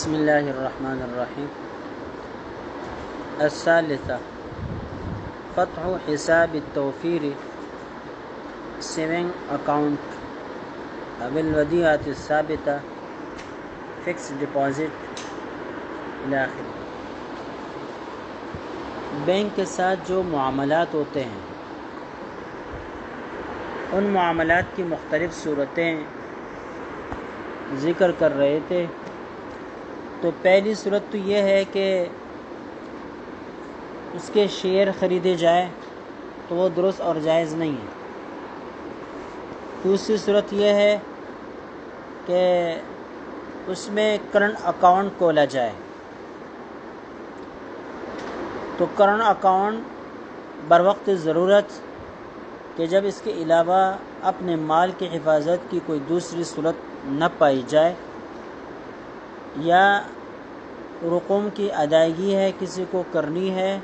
بسم اللہ الرحمن الرحیم۔ الثالثہ فتح حساب التوفیر سیونگ اکاؤنٹ بالودیعۃ الثابتہ فکس ڈپازٹ الاخر۔ بینک کے ساتھ جو معاملات ہوتے ہیں ان معاملات کی مختلف صورتیں ذکر کر رہے تھے۔ تو پہلی صورت تو یہ ہے کہ اس کے شیئر خریدے جائے تو وہ درست اور جائز نہیں ہے۔ دوسری صورت یہ ہے کہ اس میں کرنٹ اکاؤنٹ کھولا جائے تو کرنٹ اکاؤنٹ بروقت ضرورت کہ جب اس کے علاوہ اپنے مال کی حفاظت کی کوئی دوسری صورت نہ پائی جائے یا رقوم کی ادائیگی ہے کسی کو کرنی ہے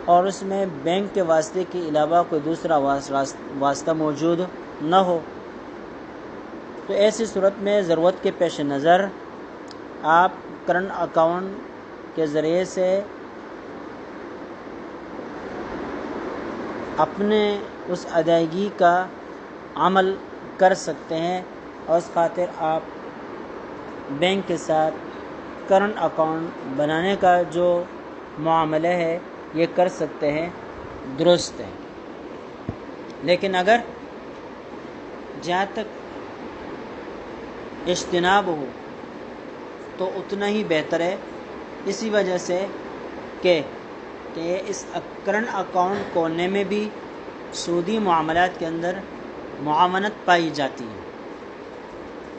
اور اس میں بینک کے واسطے کے علاوہ کوئی دوسرا واسطہ موجود نہ ہو، تو ایسی صورت میں ضرورت کے پیش نظر آپ کرنٹ اکاؤنٹ کے ذریعے سے اپنے اس ادائیگی کا عمل کر سکتے ہیں، اور اس خاطر آپ بینک کے ساتھ کرنٹ اکاؤنٹ بنانے کا جو معاملہ ہے یہ کر سکتے ہیں، درست ہے۔ لیکن اگر جہاں تک اجتناب ہو تو اتنا ہی بہتر ہے، اسی وجہ سے کہ اس کرنٹ اکاؤنٹ کھولنے میں بھی سودی معاملات کے اندر معاونت پائی جاتی ہے،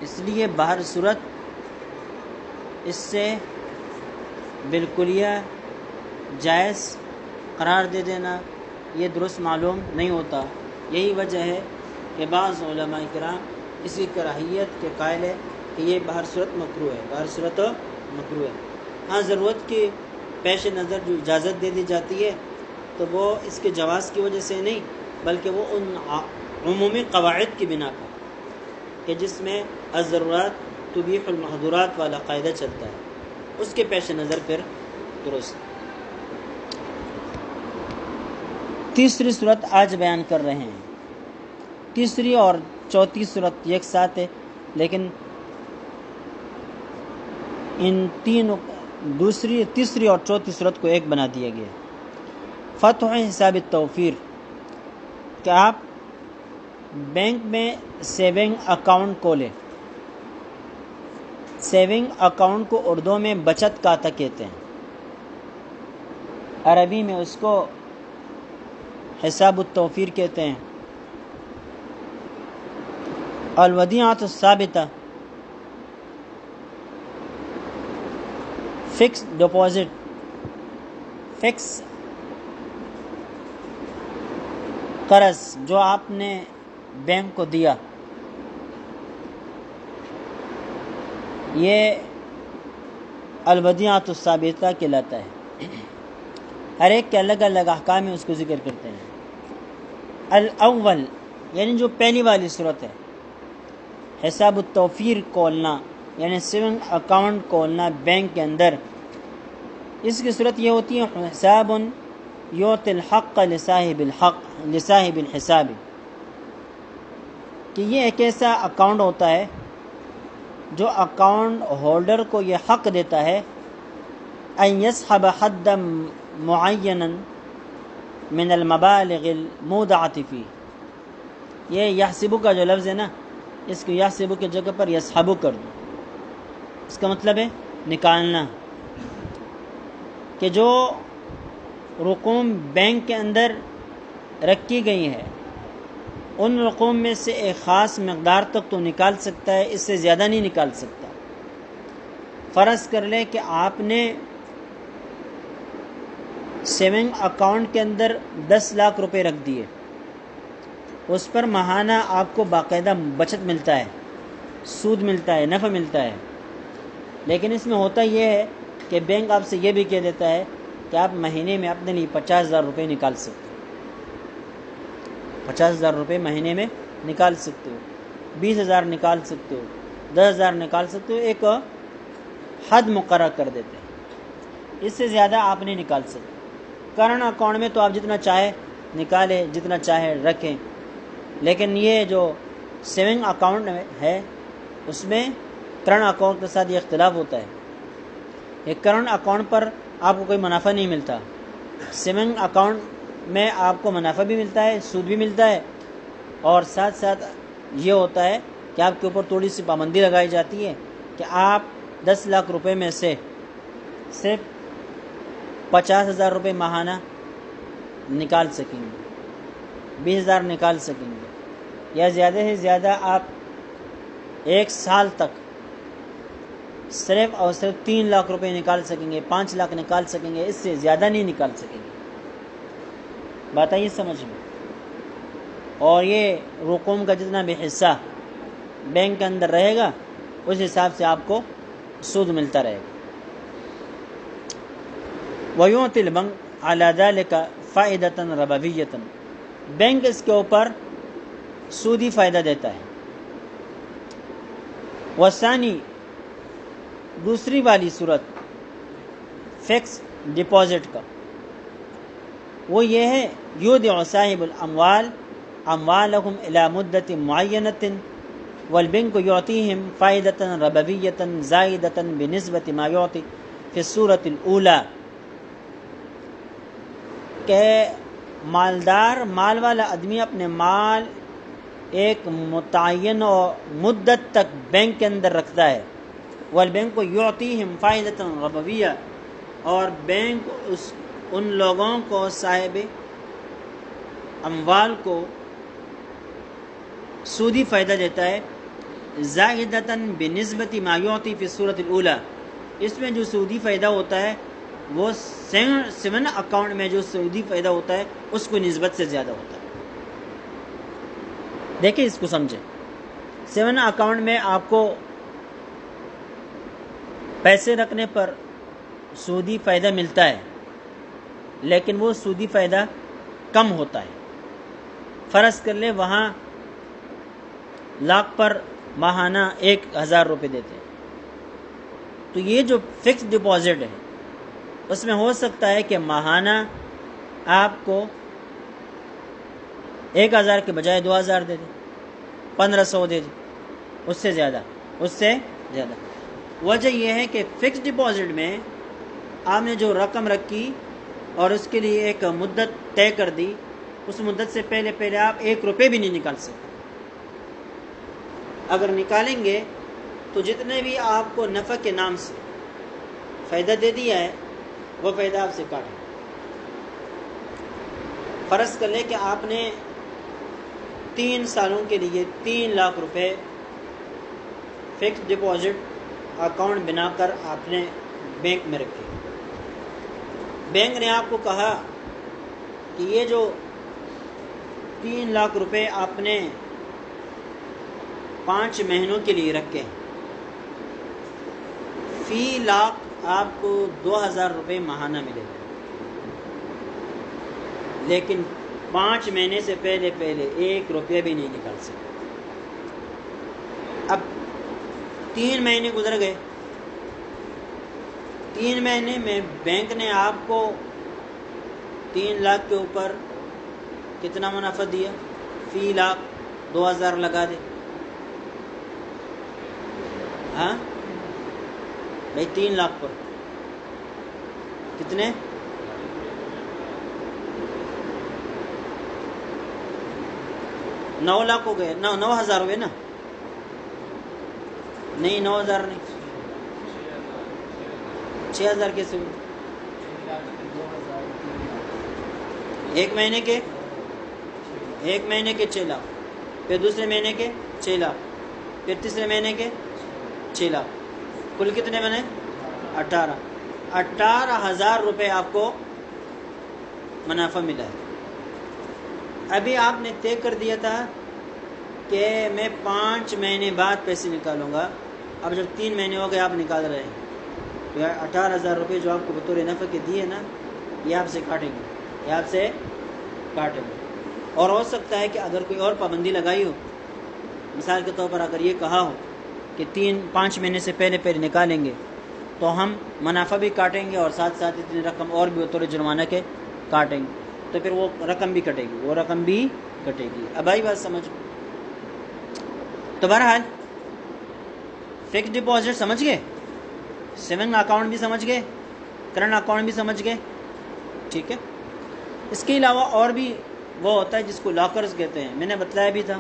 اس لیے بہر صورت اس سے بالکلیہ جائز قرار دے دینا یہ درست معلوم نہیں ہوتا۔ یہی وجہ ہے کہ بعض علماء کرام اسی کراہیت کے قائل ہے کہ یہ بہر صورت مکروہ ہے، بہر صورت مکروہ ہے۔ ہاں ضرورت کے پیش نظر جو اجازت دے دی جاتی ہے تو وہ اس کے جواز کی وجہ سے نہیں، بلکہ وہ ان عمومی قواعد کی بنا پر کہ جس میں الضرورات تبیح المحظورات والا قاعدہ چلتا ہے، اس کے پیش نظر پھر درست۔ تیسری صورت آج بیان کر رہے ہیں۔ تیسری اور چوتھی صورت ایک ساتھ ہے، لیکن ان تیسری اور چوتھی صورت کو ایک بنا دیا گیا۔ فتح حساب التوفیر کہ آپ بینک میں سیونگ اکاؤنٹ کھولیں۔ سیونگ اکاؤنٹ کو اردو میں بچت کھاتہ کہتے ہیں، عربی میں اس کو حساب التوفیر کہتے ہیں۔ الودیعۃ الثابتہ فکس ڈپازٹ، فکس قرض جو آپ نے بینک کو دیا، یہ الودیعۃ الثابتہ کہلاتا ہے۔ ہر ایک کے الگ الگ احکام میں اس کو ذکر کرتے ہیں۔ الاول یعنی جو پہلی والی صورت ہے، حساب التوفیر کھولنا یعنی سیونگ اکاؤنٹ کھولنا بینک کے اندر، اس کی صورت یہ ہوتی ہے حساب یعطی الحق لصاحب الحساب، کہ یہ ایک ایسا اکاؤنٹ ہوتا ہے جو اکاؤنٹ ہولڈر کو یہ حق دیتا ہے ان یسحب حدا معینا من المبالغ المودعۃ فیہ۔ یہ یحسبو کا جو لفظ ہے نا، اس کو یحسبو کی جگہ پر یسحبو کر دو، اس کا مطلب ہے نکالنا، کہ جو رقوم بینک کے اندر رکھی گئی ہے ان رقوم میں سے ایک خاص مقدار تک تو نکال سکتا ہے، اس سے زیادہ نہیں نکال سکتا۔ فرض کر لیں کہ آپ نے سیونگ اکاؤنٹ کے اندر 10 لاکھ روپے رکھ دیے، اس پر ماہانہ آپ کو باقاعدہ بچت ملتا ہے، سود ملتا ہے، نفع ملتا ہے، لیکن اس میں ہوتا یہ ہے کہ بینک آپ سے یہ بھی کہہ دیتا ہے کہ آپ مہینے میں اپنے لیے 50,000 روپے نکال سکتے ہو، 50,000 روپے مہینے میں نکال سکتے ہو، 20,000 نکال سکتے ہو، 10,000 نکال سکتے ہو، ایک حد مقرر کر دیتے ہیں، اس سے زیادہ آپ نہیں نکال سکتے۔ کرنٹ اکاؤنٹ میں تو آپ جتنا چاہے نکالیں، جتنا چاہے رکھیں، لیکن یہ جو سیونگ اکاؤنٹ ہے اس میں کرنٹ اکاؤنٹ کے ساتھ یہ اختلاف ہوتا ہے۔ یہ کرنٹ اکاؤنٹ پر آپ کو کوئی منافع نہیں ملتا، سیونگ اکاؤنٹ میں آپ کو منافع بھی ملتا ہے، سود بھی ملتا ہے، اور ساتھ ساتھ یہ ہوتا ہے کہ آپ کے اوپر تھوڑی سی پابندی لگائی جاتی ہے کہ آپ 10 لاکھ روپے میں سے صرف 50,000 روپے ماہانہ نکال سکیں گے، 20,000 نکال سکیں گے، یا زیادہ سے زیادہ آپ 1 سال تک صرف اور صرف 3 لاکھ روپے نکال سکیں گے، 5 لاکھ نکال سکیں گے، اس سے زیادہ نہیں نکال سکیں گے۔ بات آئی سمجھ میں؟ اور یہ رقوم کا جتنا بھی حصہ بینک کے اندر رہے گا اس حساب سے آپ کو سود ملتا رہے گا۔ وَيُعْطِي الْبَنْكُ عَلَى ذَلِكَ فَائِدَةً رَبَوِيَّةً، بینک اس کے اوپر سودی فائدہ دیتا ہے۔ وثانی، دوسری والی صورت فکس ڈپازٹ کا، وہ یہ ہے یودع صاحب الاموال اموالهم الى مدت معینۃ والبنک یعطیہم فائدۃ ربویۃ زائدۃ بنسبۃ ما یعطی فی الصورۃ الاولی، کہ مالدار مال والا آدمی اپنے مال ایک متعین مدت تک بینک کے اندر رکھتا ہے، والبینک یعطیہم فائدۃ ربویہ، اور بینک ان لوگوں کو صاحب اموال کو سودی فائدہ دیتا ہے، زائدتاً بنسبت ما یعطی فی الصورۃ الاولی، اس میں جو سودی فائدہ ہوتا ہے وہ سیون اکاؤنٹ میں جو سودی فائدہ ہوتا ہے اس کو نسبت سے زیادہ ہوتا ہے۔ دیکھیں اس کو سمجھیں، سیون اکاؤنٹ میں آپ کو پیسے رکھنے پر سودی فائدہ ملتا ہے، لیکن وہ سودی فائدہ کم ہوتا ہے۔ فرض کر لیں وہاں لاکھ پر ماہانہ 1,000 روپے دیتے ہیں، تو یہ جو فکس ڈپازٹ ہے اس میں ہو سکتا ہے کہ ماہانہ آپ کو 1,000 کے بجائے 2,000 دے دیں، 1,500 دے دیں، اس سے زیادہ۔ وجہ یہ ہے کہ فکس ڈپازٹ میں آپ نے جو رقم رکھی اور اس کے لیے ایک مدت طے کر دی، اس مدت سے پہلے آپ 1 روپے بھی نہیں نکال سکتے۔ اگر نکالیں گے تو جتنے بھی آپ کو نفع کے نام سے فائدہ دے دیا ہے وہ فائدہ آپ سے کاٹیں۔ فرض کر لیں کہ آپ نے 3 سالوں کے لیے 3 لاکھ روپے فکس ڈپازٹ اکاؤنٹ بنا کر آپ نے بینک میں رکھے، بینک نے آپ کو کہا کہ یہ جو 3 لاکھ روپے آپ نے 5 مہینوں کے لیے رکھے، فی لاکھ آپ کو 2,000 روپے ماہانہ ملے گا، لیکن 5 مہینے سے پہلے 1 روپیہ بھی نہیں نکال سکتے۔ اب 3 مہینے گزر گئے، 3 مہینے میں بینک نے آپ کو 3 لاکھ کے اوپر کتنا منافع دیا؟ فی لاکھ 2,000 لگا دے، ہاں بھائی 3 لاکھ پر کتنے؟ 9 لاکھ ہو گئے، 9,000 ہوئے نا؟ نہیں 9,000 نہیں، 6,000 کیسے ہوئے؟ 1 مہینے کے 6 لاکھ، پھر دوسرے مہینے کے 6 لاکھ، پھر تیسرے مہینے کے 6 لاکھ، کل کتنے بنے؟ 18,000 روپے آپ کو منافع ملا ہے۔ ابھی آپ نے طے کر دیا تھا کہ میں 5 مہینے بعد پیسے نکالوں گا، اب جب 3 مہینے ہو گئے آپ نکال رہے ہیں، تو 18,000 روپے جو آپ کو بطور نفع کے دیے نا، یہ آپ سے کاٹیں گے، اور ہو سکتا ہے کہ اگر کوئی اور پابندی لگائی ہو، مثال کے طور پر اگر یہ کہا ہو کہ 5 مہینے سے پہلے نکالیں گے تو ہم منافع بھی کاٹیں گے اور ساتھ ساتھ اتنی رقم اور بھی بطور جرمانہ کے کاٹیں گے، تو پھر وہ رقم بھی کٹے گی، وہ رقم بھی کٹے گی۔ اب آئی بات سمجھ؟ تو بہرحال فکس ڈپازٹ سمجھ گئے، سیونگ اکاؤنٹ بھی سمجھ گئے، کرنٹ اکاؤنٹ بھی سمجھ گئے، ٹھیک ہے۔ اس کے علاوہ اور بھی وہ ہوتا ہے جس کو لاکرز کہتے ہیں، میں نے بتلایا بھی تھا،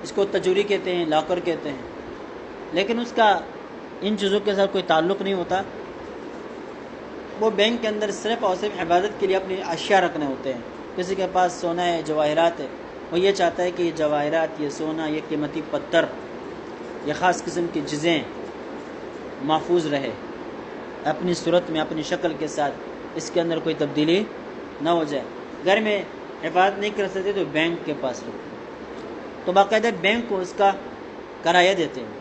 اس کو تجوری کہتے ہیں، لاکر کہتے ہیں، لیکن اس کا ان چیزوں کے ساتھ کوئی تعلق نہیں ہوتا۔ وہ بینک کے اندر صرف اور صرف حفاظت کے لیے اپنی اشیاء رکھنے ہوتے ہیں۔ کسی کے پاس سونا ہے، جواہرات ہے، وہ یہ چاہتا ہے کہ یہ جواہرات، یہ سونا، یہ قیمتی پتھر، یہ خاص قسم کی چیزیں محفوظ رہے اپنی صورت میں، اپنی شکل کے ساتھ، اس کے اندر کوئی تبدیلی نہ ہو جائے۔ گھر میں حفاظت نہیں کر سکتے تو بینک کے پاس رکھتے، تو باقاعدہ بینک کو اس کا کرایہ دیتے ہیں،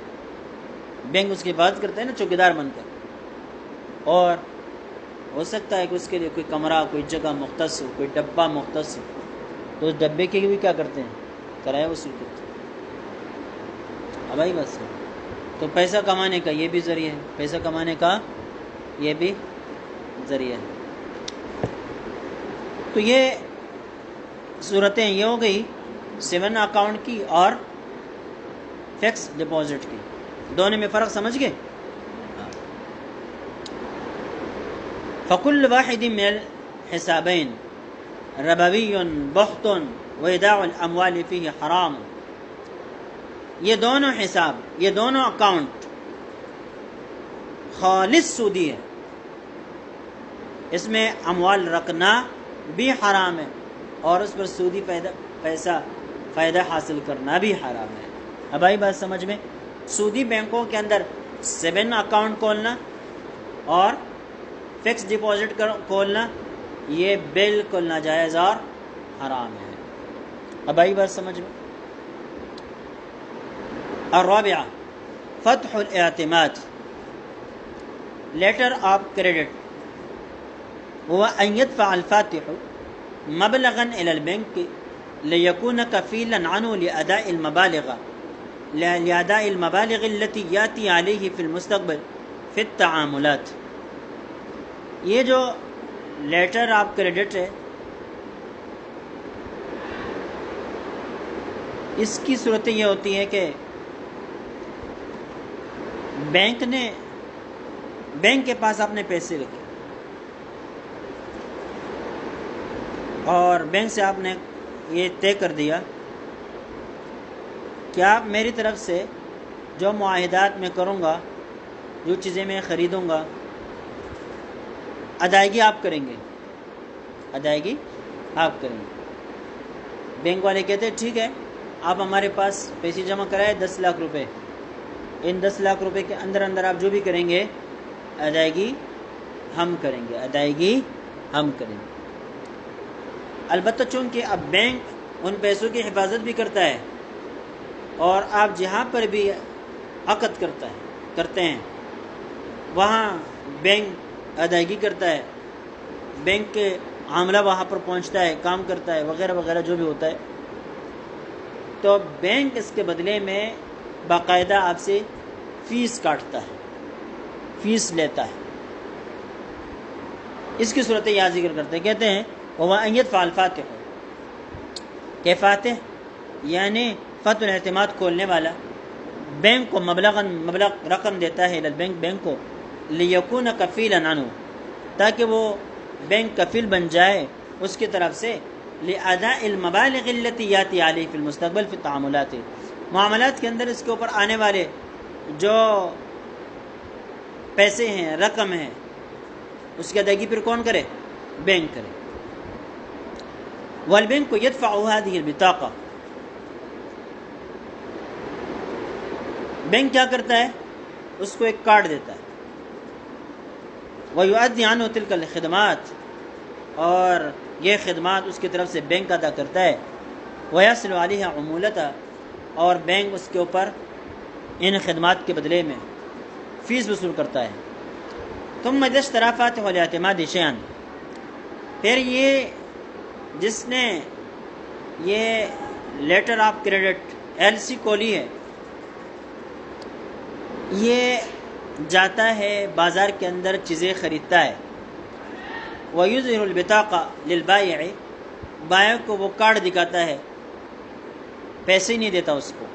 بینک اس کی حفاظت کرتے ہیں نا چوکیدار بن کر، اور ہو سکتا ہے کہ اس کے لیے کوئی کمرہ، کوئی جگہ مختص ہو، کوئی ڈبہ مختص ہو، تو اس ڈبے کے بھی کیا کرتے ہیں؟ کرایہ وصول کرتے ہیں۔ اب آئی بس، تو پیسہ کمانے کا یہ بھی ذریعہ ہے، پیسہ کمانے کا یہ بھی ذریعہ ہے۔ تو یہ صورتیں یہ ہو گئی سیون اکاؤنٹ کی اور فکس ڈپازٹ کی، دونوں میں فرق سمجھ گئے؟ فَكُلُّ وَاحِدٍ مِّنَ الْحِسَابَيْنِ رَبَوِيٌّ بُخْتٌ وَإِيدَاعُ الْأَمْوَالِ فِيهِ حرام۔ یہ دونوں حساب، یہ دونوں اکاؤنٹ خالص سودی ہے، اس میں اموال رکھنا بھی حرام ہے اور اس پر سودی فائدہ حاصل کرنا بھی حرام ہے۔ اب آئی بات سمجھ میں؟ سودی بینکوں کے اندر سیون اکاؤنٹ کھولنا اور فکس ڈپازٹ کھولنا یہ بالکل ناجائز اور حرام ہے۔ اب آئی بات سمجھ میں؟ الرابعہ فتح الاعتماد، لیٹر آف کریڈٹ، هو أن يدفع الفاتح مبلغا إلى البنك ليكون كفيلا عنه لأداء المبالغ التي يأتي عليه في المستقبل في التعاملات۔ یہ جو لیٹر آف کریڈٹ ہے، اس کی صورتیں یہ ہوتی ہے کہ بینک کے پاس آپ نے پیسے رکھے اور بینک سے آپ نے یہ طے کر دیا کہ آپ میری طرف سے جو معاہدات میں کروں گا، جو چیزیں میں خریدوں گا، ادائیگی آپ کریں گے، ادائیگی آپ کریں گے۔ بینک والے کہتے ہیں ٹھیک ہے، آپ ہمارے پاس پیسے جمع کرائے 10 لاکھ روپے، ان 10 لاکھ روپے کے اندر آپ جو بھی کریں گے ادائیگی ہم کریں گے، ادائیگی ہم کریں گے۔ البتہ چونکہ اب بینک ان پیسوں کی حفاظت بھی کرتا ہے اور آپ جہاں پر بھی عقد کرتے ہیں وہاں بینک ادائیگی کرتا ہے، بینک کے عاملہ وہاں پر پہنچتا ہے، کام کرتا ہے، وغیرہ وغیرہ جو بھی ہوتا ہے، تو بینک اس کے بدلے میں باقاعدہ آپ سے فیس کاٹتا ہے، فیس لیتا ہے۔ اس کی صورت یہاں ذکر کرتے ہیں، کہتے ہیں وَهُوَ أَن يَدْفَعَ الْفَاتِحُ، کہ فاتح یعنی فتح الاعتماد کھولنے والا بینک کو مبلغ رقم دیتا ہے بینک کو، لِيَكُونَ كَفِيلًا عَنْهُ، تاکہ وہ بینک کفیل بن جائے اس کی طرف سے، لِأَدَاءِ الْمَبَالِغِ الَّتِي يَأْتِي عَلَيْهِ فِي الْمُسْتَقْبَلِ فِي التَّعَامُلَاتِ، معاملات کے اندر اس کے اوپر آنے والے جو پیسے ہیں، رقم ہے، اس کی ادائیگی پھر کون کرے؟ بینک کرے۔ وَالْبَنْكُ يَدْفَعُ هَذِهِ الْبِطَاقَةَ، بینک کیا کرتا ہے؟ اس کو ایک کارڈ دیتا ہے، وَيُؤَدِّي عَنْهُ تِلْكَ الْخِدْمَاتِ، اور یہ خدمات اس کی طرف سے بینک ادا کرتا ہے، وَيَصِلُ عَلَيْهَا عُمُولَتَهَا، اور بینک اس کے اوپر ان خدمات کے بدلے میں فیس وصول کرتا ہے۔ ثم اذا اشترى فاتح الاعتماد شيئا، پھر یہ جس نے یہ لیٹر آف کریڈٹ LC کھولی ہے، یہ جاتا ہے بازار کے اندر چیزیں خریدتا ہے، وَيُظْهِرُ الْبِطَاقَ لِلْبَائِعِ بائع کو وہ کارڈ دکھاتا ہے، پیسے ہی نہیں دیتا اس کو،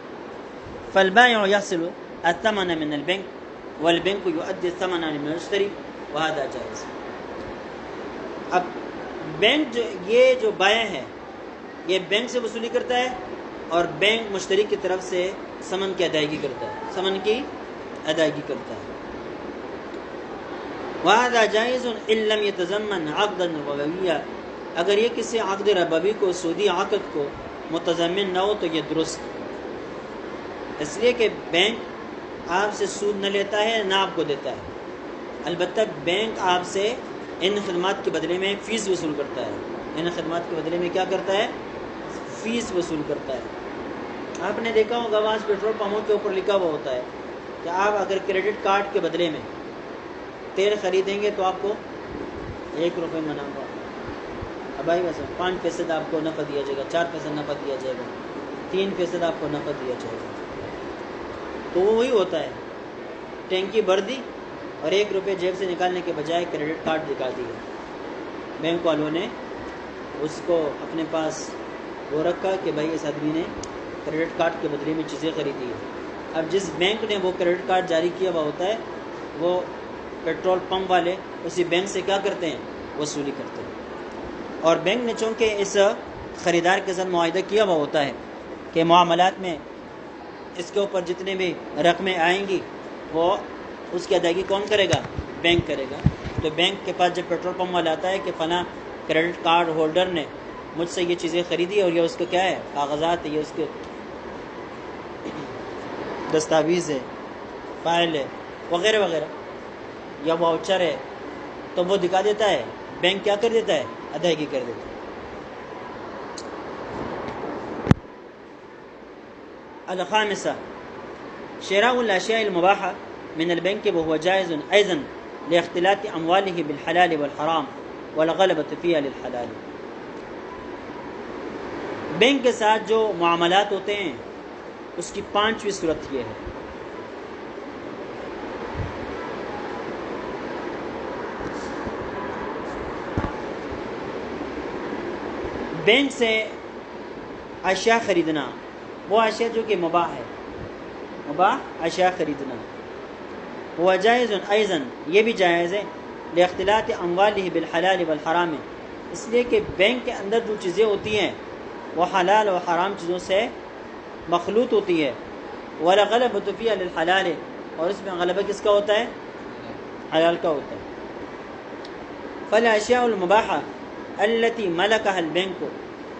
فَالْبَائِعُ يَحْصِلُ الثَّمَنَ مِنَ الْبَنْكِ وَالْبَنْكُ يُؤَدِّي الثَّمَنَ لِلْمُشْتَرِي وَهَذَا جائز۔ اب بینک یہ جو بائع ہے یہ بینک سے وصولی کرتا ہے اور بینک مشتری کی طرف سے ثمن کی ادائیگی کرتا ہے، ثمن کی ادائیگی کرتا ہے۔ وَهَذَا جَائِزٌ إِن لَّمْ يَتَضَمَّنْ عَقْدًا رَبَوِيًّا اگر یہ کسی عقد ربوی کو، سودی عقد کو متضمن نہ ہو تو یہ درست، اس لیے کہ بینک آپ سے سود نہ لیتا ہے نہ آپ کو دیتا ہے، البتہ بینک آپ سے ان خدمات کے بدلے میں فیس وصول کرتا ہے، ان خدمات کے بدلے میں کیا کرتا ہے؟ فیس وصول کرتا ہے۔ آپ نے دیکھا ہوگا آج پیٹرول پمپوں کے اوپر لکھا ہوا ہوتا ہے کہ آپ اگر کریڈٹ کارڈ کے بدلے میں تیل خریدیں گے تو آپ کو 1 روپے منافع، اب بھائی ویسے 5% آپ کو نفع دیا جائے گا، 4% نفع دیا جائے گا، 3% آپ کو نفع دیا جائے گا۔ تو وہ وہی ہوتا ہے، ٹینکی بھر دی اور 1 روپے جیب سے نکالنے کے بجائے کریڈٹ کارڈ دکھا دیا، بینک والوں نے اس کو اپنے پاس وہ رکھا کہ بھائی اس آدمی نے کریڈٹ کارڈ کے بدلے میں چیزیں خریدی ہیں۔ اب جس بینک نے وہ کریڈٹ کارڈ جاری کیا ہوا ہوتا ہے وہ پیٹرول پمپ والے اسی بینک سے کیا کرتے ہیں؟ وصولی کرتے ہیں، اور بینک نے چونکہ اس خریدار کے ساتھ معاہدہ کیا ہوا ہوتا ہے کہ معاملات میں اس کے اوپر جتنے بھی رقمیں آئیں گی وہ اس کی ادائیگی کون کرے گا؟ بینک کرے گا۔ تو بینک کے پاس جب پیٹرول پمپ والا آتا ہے کہ فلاں کریڈٹ کارڈ ہولڈر نے مجھ سے یہ چیزیں خریدی اور یہ اس کا کیا ہے؟ کاغذات ہے، یہ اس کے دستاویز ہے، فائل ہے وغیرہ وغیرہ، یا واؤچر ہے، تو وہ دکھا دیتا ہے، بینک کیا کر دیتا ہے؟ ادائیگی کر دیتا ہے۔ الخامسہ شراء الاشیاء المباحہ من البنک وهو جائز ایضا لاختلاط اموالہ بالحلال والحرام والغلبۃ فیہا للحلال۔ بینک کے ساتھ جو معاملات ہوتے ہیں اس کی 5ویں صورت یہ ہے، بینک سے اشیاء خریدنا، وہ اشیاء جو کہ مباح ہے، مباح اشیاء خریدنا، وہ جائز ایضا یہ بھی جائز ہے، لاختلاط اموالہ بالحلال والحرام اس لیے کہ بینک کے اندر جو چیزیں ہوتی ہیں وہ حلال و حرام چیزوں سے مخلوط ہوتی ہے، والغلبۃ فیہا للحلال اور اس میں غلبہ کس کا ہوتا ہے؟ حلال کا ہوتا ہے۔ فالاشیاء المباحہ التي ملكها البنك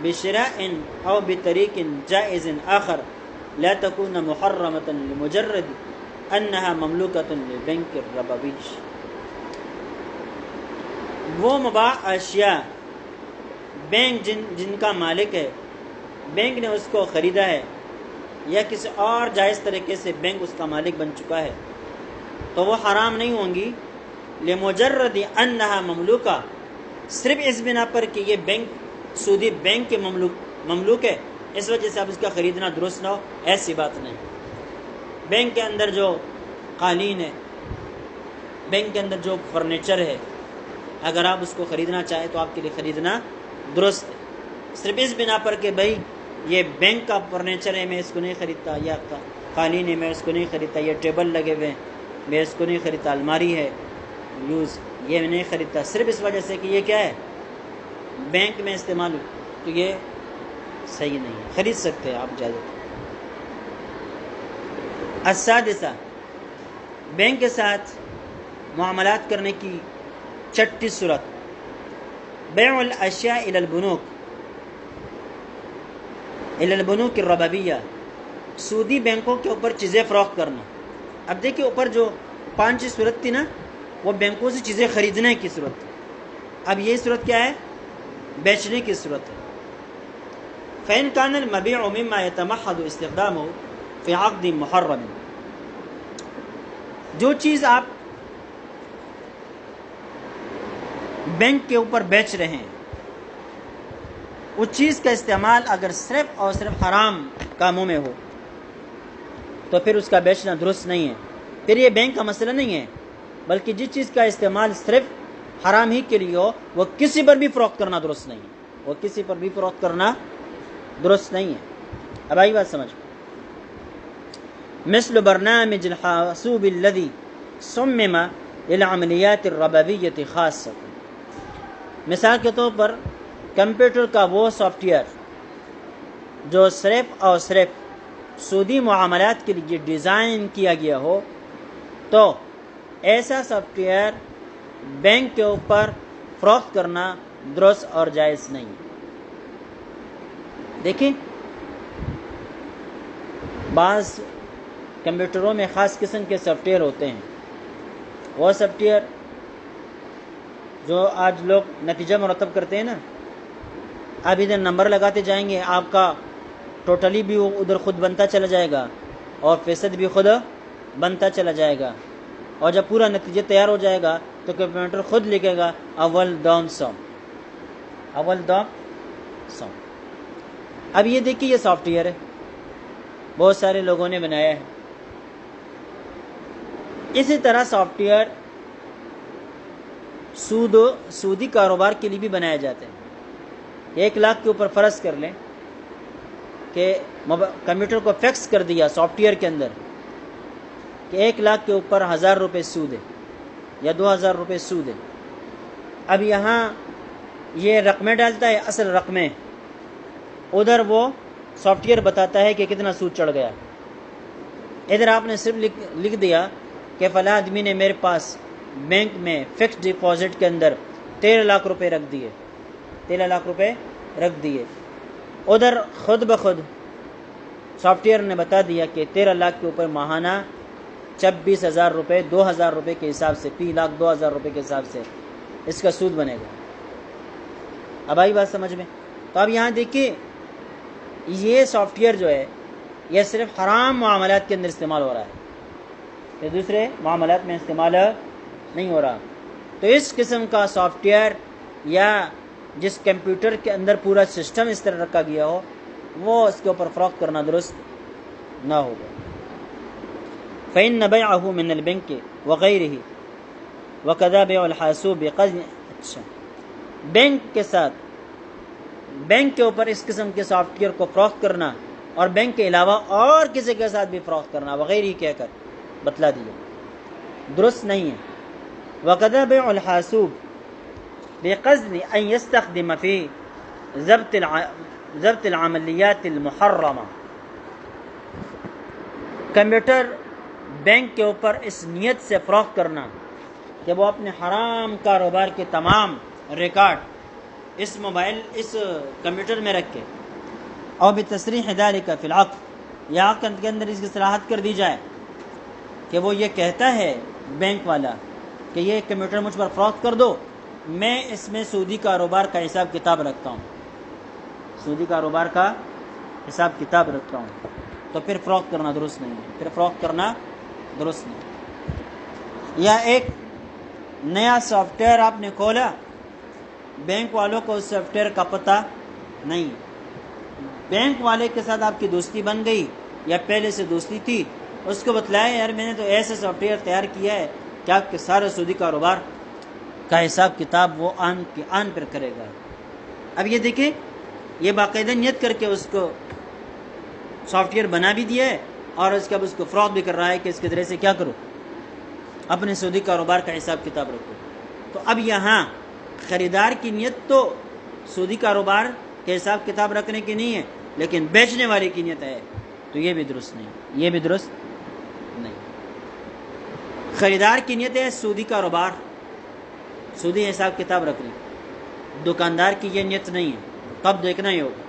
بشراء او بطريق جائز آخر لا تكون محرمة لمجرد انها مملوكة للبنك الربوي۔ وہ مباح اشیاء بینک جن کا مالک ہے، بینک نے اس کو خریدا ہے یا کسی اور جائز طریقے سے بینک اس کا مالک بن چکا ہے تو وہ حرام نہیں ہوں گی، لمجرد انها مملوکہ صرف اس بنا پر کہ یہ بینک سودی بینک کے مملوک ہے اس وجہ سے اب اس کا خریدنا درست نہ ہو، ایسی بات نہیں۔ بینک کے اندر جو قالین ہے، بینک کے اندر جو فرنیچر ہے، اگر آپ اس کو خریدنا چاہیں تو آپ کے لیے خریدنا درست ہے، صرف اس بنا پر کہ بھائی یہ بینک کا فرنیچر ہے میں اس کو نہیں خریدتا، یا قالین ہے میں اس کو نہیں خریدتا، یہ ٹیبل لگے ہوئے میں اس کو نہیں خریدتا، الماری ہے یوز یہ میں نہیں خریدتا، صرف اس وجہ سے کہ یہ کیا ہے؟ بینک میں استعمال ہو، تو یہ صحیح نہیں ہے، خرید سکتے ہیں آپ اجازت۔ السادسہ بینک کے ساتھ معاملات کرنے کی 6ٹھی صورت، بیع الاشیاء الی البنوک الربویہ سودی بینکوں کے اوپر چیزیں فروخت کرنا۔ اب دیکھیں اوپر جو 5 صورت تھی نا وہ بینکوں سے چیزیں خریدنے کی صورت، اب یہ صورت کیا ہے؟ بیچنے کی صورت ہے۔ فإن كان المبيع مما يتمحض استخدامه في عقد محرم، جو چیز آپ بینک کے اوپر بیچ رہے ہیں اس چیز کا استعمال اگر صرف اور صرف حرام کاموں میں ہو تو پھر اس کا بیچنا درست نہیں ہے، پھر یہ بینک کا مسئلہ نہیں ہے، بلکہ جس چیز کا استعمال صرف حرام ہی کے لیے ہو وہ کسی پر بھی فروخت کرنا درست نہیں ہے، وہ کسی پر بھی فروخت کرنا درست نہیں ہے۔ اب آئی بات سمجھ، مثل برنامج الحاسوب الذي صمم للعملیات الربویۃ خاصہ، مثال کے طور پر کمپیوٹر کا وہ سافٹ ویئر جو صرف اور صرف سودی معاملات کے لیے ڈیزائن کیا گیا ہو، تو ایسا سافٹ ویئر بینک کے اوپر فروخت کرنا درست اور جائز نہیں۔ دیکھیں، بعض کمپیوٹروں میں خاص قسم کے سافٹ ویئر ہوتے ہیں، وہ سافٹ ویئر جو آج لوگ نتیجہ مرتب کرتے ہیں نا، آپ ادھر نمبر لگاتے جائیں گے، آپ کا ٹوٹلی بھی ادھر خود بنتا چلا جائے گا اور فیصد بھی خود بنتا چلا جائے گا، اور جب پورا نتیجہ تیار ہو جائے گا تو کمپیوٹر خود لکھے گا اول دوم سوم، اول دوم سوم۔ اب یہ دیکھیے، یہ سافٹ ویئر ہے، بہت سارے لوگوں نے بنایا ہے۔ اسی طرح سافٹ ویئر سودی کاروبار کے لیے بھی بنائے جاتے ہیں۔ 1 لاکھ کے اوپر فرض کر لیں کہ کمپیوٹر کو فکس کر دیا سافٹ ویئر کے اندر کہ 1 لاکھ کے اوپر 1000 روپے سود ہے یا 2000 روپے سود ہے۔ اب یہاں یہ رقمیں ڈالتا ہے، اصل رقمیں، ادھر وہ سافٹ ویئر بتاتا ہے کہ کتنا سود چڑھ گیا۔ ادھر آپ نے صرف لکھ دیا کہ فلاں آدمی نے میرے پاس بینک میں فکس ڈپازٹ کے اندر 13 لاکھ روپے رکھ دیے، 13 لاکھ روپے رکھ دیے۔ ادھر خود بخود سافٹ ویئر نے بتا دیا کہ 13 لاکھ کے اوپر ماہانہ 26,000 روپے 2,000 روپے کے حساب سے، 3,02,000 روپے کے حساب سے اس کا سود بنے گا۔ اب آئی بات سمجھ میں؟ تو اب یہاں دیکھیے، یہ سافٹ ویئر جو ہے یہ صرف حرام معاملات کے اندر استعمال ہو رہا ہے، یہ دوسرے معاملات میں استعمال نہیں ہو رہا۔ تو اس قسم کا سافٹ ویئر یا جس کمپیوٹر کے اندر پورا سسٹم اس طرح رکھا گیا ہو، وہ اس کے اوپر فروخت کرنا درست نہ ہوگا۔ فإن بيعه من البنك وغيره وكذا بيع الحاسوب اچھا، بینک کے ساتھ، بینک کے اوپر اس قسم کے سافٹ ویئر کو فروخت کرنا اور بینک کے علاوہ اور کسی کے ساتھ بھی فروخت کرنا وغیرہ ہی کہہ کر بتلا دیا، درست نہیں ہے۔ وَكَذَا بَيْعُ الْحَاسُوبِ بِقَصْدِ أَنْ يَسْتَخْدِمَ فِي ضبط العملیات المحرمہ، کمپیوٹر بینک کے اوپر اس نیت سے فروخت کرنا کہ وہ اپنے حرام کاروبار کے تمام ریکارڈ اس کمپیوٹر میں رکھ کے، اور بتصریح ذلك فی العقد، یا عقد کے اندر اس کی صلاحت کر دی جائے کہ وہ یہ کہتا ہے بینک والا کہ یہ کمپیوٹر مجھ پر فروخت کر دو، میں اس میں سودی کاروبار کا حساب کتاب رکھتا ہوں، سودی کاروبار کا حساب کتاب رکھتا ہوں، تو پھر فروخت کرنا درست نہیں ہے، پھر فروخت کرنا درست نہیں۔ یا ایک نیا سافٹ ویئر آپ نے کھولا، بینک والوں کو اس سافٹ ویئر کا پتہ نہیں، بینک والے کے ساتھ آپ کی دوستی بن گئی یا پہلے سے دوستی تھی، اس کو بتلایا یار میں نے تو ایسا سافٹ ویئر تیار کیا ہے کہ آپ کے سارے سودی کاروبار کا حساب کتاب وہ آن پر کرے گا۔ اب یہ دیکھیں، یہ باقاعدہ نیت کر کے اس کو سافٹ ویئر بنا بھی دیا ہے اور اس کے اب اس کو فروخت بھی کر رہا ہے کہ اس کے ذریعے سے کیا کرو، اپنے سودی کاروبار کا حساب کتاب رکھو۔ تو اب یہاں خریدار کی نیت تو سودی کاروبار کے حساب کتاب رکھنے کی نہیں ہے، لیکن بیچنے والے کی نیت ہے، تو یہ بھی درست نہیں، یہ بھی درست نہیں۔ خریدار کی نیت ہے سودی کاروبار، سودی حساب کتاب رکھنی، دکاندار کی یہ نیت نہیں ہے، تب دیکھنا ہی ہوگا۔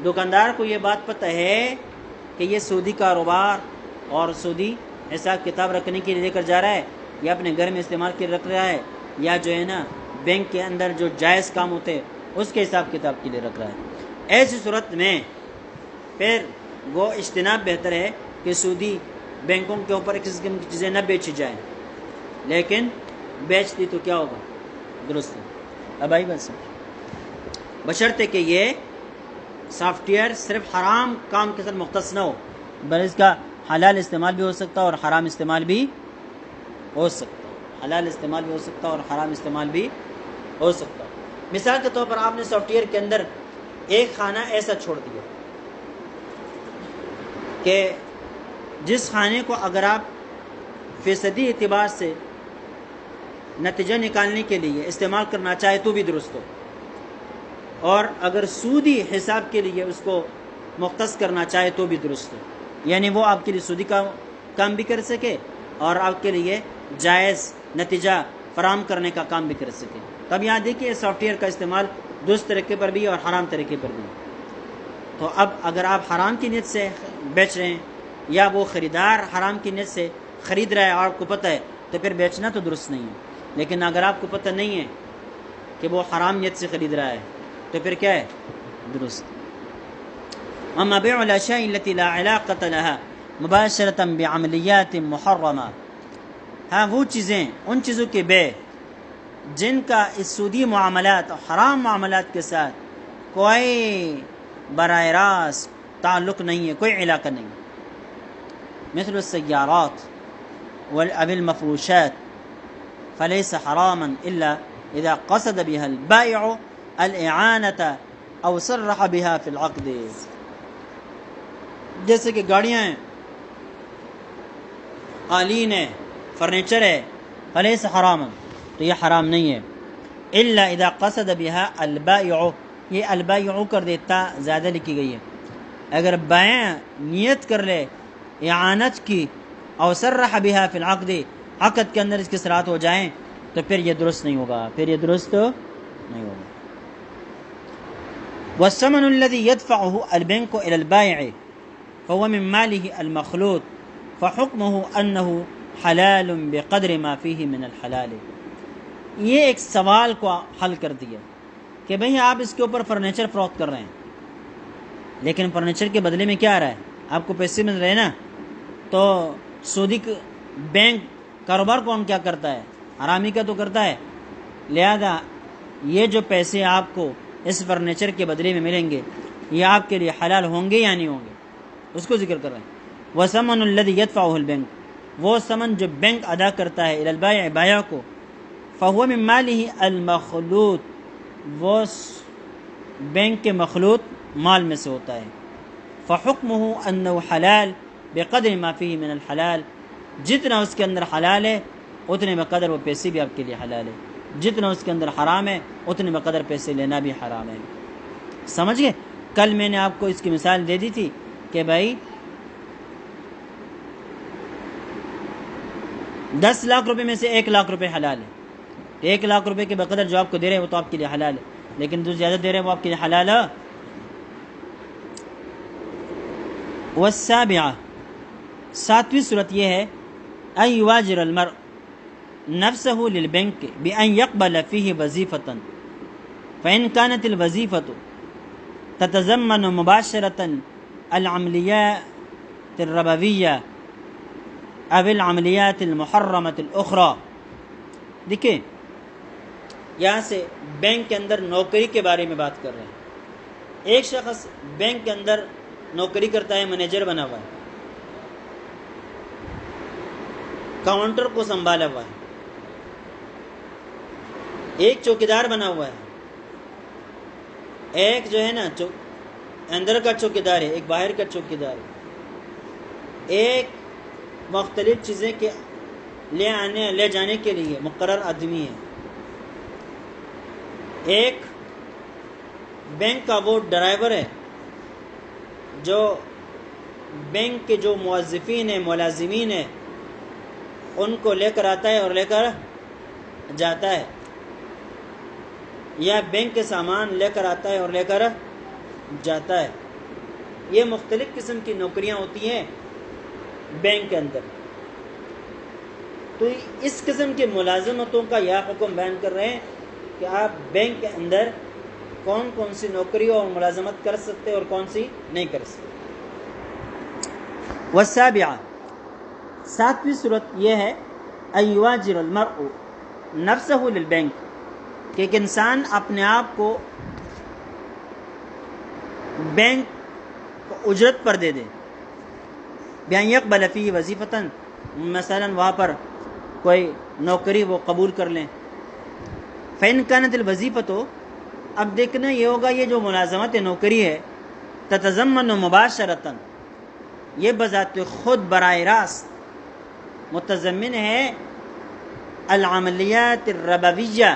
دکاندار کو یہ بات پتہ ہے کہ یہ سودی کاروبار اور سودی حساب کتاب رکھنے کے لیے لے کر جا رہا ہے، یا اپنے گھر میں استعمال کے رکھ رہا ہے، یا جو ہے نا بینک کے اندر جو جائز کام ہوتے ہیں اس کے حساب کتاب کے لیے رکھ رہا ہے۔ ایسی صورت میں پھر وہ اجتناب بہتر ہے کہ سودی بینکوں کے اوپر کسی قسم کی چیزیں نہ بیچی جائیں، لیکن بیچتی تو کیا ہوگا، درست ہے۔ اب آئی بس، بشرطے کہ یہ سافٹ ویئر صرف حرام کام کے ساتھ مختص نہ ہو، بلکہ اس کا حلال استعمال بھی ہو سکتا ہے اور حرام استعمال بھی ہو سکتا ہے، حلال استعمال بھی ہو سکتا ہے اور حرام استعمال بھی ہو سکتا ہے۔ مثال کے طور پر آپ نے سافٹ ویئر کے اندر ایک خانہ ایسا چھوڑ دیا کہ جس خانے کو اگر آپ فیصدی اعتبار سے نتیجہ نکالنے کے لیے استعمال کرنا چاہے تو بھی درست ہو، اور اگر سودی حساب کے لیے اس کو مختص کرنا چاہے تو بھی درست ہو، یعنی وہ آپ کے لیے سودی کا کام بھی کر سکے اور آپ کے لیے جائز نتیجہ فراہم کرنے کا کام بھی کر سکے۔ تب یہاں دیکھیے سافٹ ویئر کا استعمال درست طریقے پر بھی اور حرام طریقے پر بھی۔ تو اب اگر آپ حرام کی نیت سے بیچ رہے ہیں یا وہ خریدار حرام کی نیت سے خرید رہا ہے اور آپ کو پتہ ہے تو پھر بیچنا تو درست نہیں ہے، لیکن اگر آپ کو پتہ نہیں ہے کہ وہ حرام نیت سے خرید رہا ہے تو پھر کیا ہے؟ درست۔ اما بيع الاشياء التي لا علاقة لها مباشرة بعمليات محرمة، ہاں وہ چیزیں، ان چیزوں کے بے جن کا اس سودی معاملات اور حرام معاملات کے ساتھ کوئی براہ راست تعلق نہیں ہے، کوئی علاقہ نہیں، مثل السيارات والأب المفروشات فليس حراما إلا إذا قصد بها البائع الإعانة أو صرح بها في العقد۔ جیسے کہ گاڑیاں ہیں، قالین ہے، فرنیچر ہے، فلیس حراما تو یہ حرام نہیں ہے، الا اذا قصد بها البائع، یہ البائع کر دیتا زیادہ لکھی گئی ہے، اگر بائع نیت کر لے اعانت کی، او صرح بها فی العقد، عقد کے اندر اس کی صراحت ہو جائیں تو پھر یہ درست نہیں ہوگا، پھر یہ درست نہیں ہوگا۔ والثمن الذي يدفعه البنك الى البائع فهو من ماله المخلوط فحكمه انه حلال بقدر ما فيه من الحلال۔ یہ ایک سوال کو حل کر دیا کہ بھئی آپ اس کے اوپر فرنیچر فروخت کر رہے ہیں، لیکن فرنیچر کے بدلے میں کیا آ رہا ہے؟ آپ کو پیسے مل رہے ہیں نا، تو سودی بینک کاروبار کون کیا کرتا ہے؟ حرامی کا تو کرتا ہے، لہذا یہ جو پیسے آپ کو اس فرنیچر کے بدلے میں ملیں گے یہ آپ کے لیے حلال ہوں گے یا نہیں ہوں گے، اس کو ذکر کر رہے ہیں۔ وَثَمَنُ الَّذِي يَدْفَعُهُ الْبَنْكُ، وہ ثمن جو بینک ادا کرتا ہے الی البائع، بائع کو، فَهُوَ مِن مَالِهِ الْمَخْلُوط، وہ بینک کے مخلوط مال میں سے ہوتا ہے، فَحُكْمُهُ أَنَّهُ حَلَال بِقَدْرِ مَا فِيهِ مِنَ الْحَلَال، جتنا اس کے اندر حلال ہے اتنے بقدر وہ پیسے بھی آپ کے لیے حلال ہے، جتنا اس کے اندر حرام ہے اتنے بقدر پیسے لینا بھی حرام ہے۔ سمجھ گئے؟ کل میں نے آپ کو اس کی مثال دے دی تھی کہ بھائی 10 لاکھ روپے میں سے 1 لاکھ روپے حلال ہے، 1 لاکھ روپے کے بقدر جو آپ کو دے رہے ہیں وہ تو آپ کے لیے حلال ہے، لیکن جو زیادہ دے رہے ہیں وہ آپ کے لیے حلال ہے۔ والسابعہ، ساتویں صورت یہ ہے ان یواجر المرء نفسه للبنک بان يقبل فيه وظیفة فان كانت الوظیفة تتضمن مباشرة العملیات الربویہ او العملیات المحرمة الاخرى۔ دیکھیں یہاں سے بینک کے اندر نوکری کے بارے میں بات کر رہے ہیں۔ ایک شخص بینک کے اندر نوکری کرتا ہے، مینیجر بنا ہوا ہے، کاؤنٹر کو سنبھالا ہوا ہے، ایک چوکیدار بنا ہوا ہے، ایک جو ہے نا اندر کا چوکیدار ہے، ایک باہر کا چوکیدار ہے، ایک مختلف چیزیں کے لے جانے کے لیے مقرر آدمی ہے، ایک بینک کا وہ ڈرائیور ہے جو بینک کے جو موظفین ہیں، ملازمین ہیں، ان کو لے کر آتا ہے اور لے کر جاتا ہے، یا بینک کے سامان لے کر آتا ہے اور لے کر جاتا ہے۔ یہ مختلف قسم کی نوکریاں ہوتی ہیں بینک کے اندر۔ تو اس قسم کی ملازمتوں کا یہ حکم بیان کر رہے ہیں کہ آپ بینک کے اندر کون کون سی نوکری اور ملازمت کر سکتے اور کون سی نہیں کر سکتے۔ والسابعہ، ساتویں صورت یہ ہے ان یواجر المرء نفسه للبنک، کہ ایک انسان اپنے آپ کو بینک کو اجرت پر دے دے، بیان یقبل فی وظیفتاً، مثلا وہاں پر کوئی نوکری وہ قبول کر لیں. فإن كانت الوظیفۃ، اب دیکھنا یہ ہوگا یہ جو ملازمت نوکری ہے تتضمن مباشرتاً، یہ بذات خود براہ راست متضمن ہے العملیات الربویہ،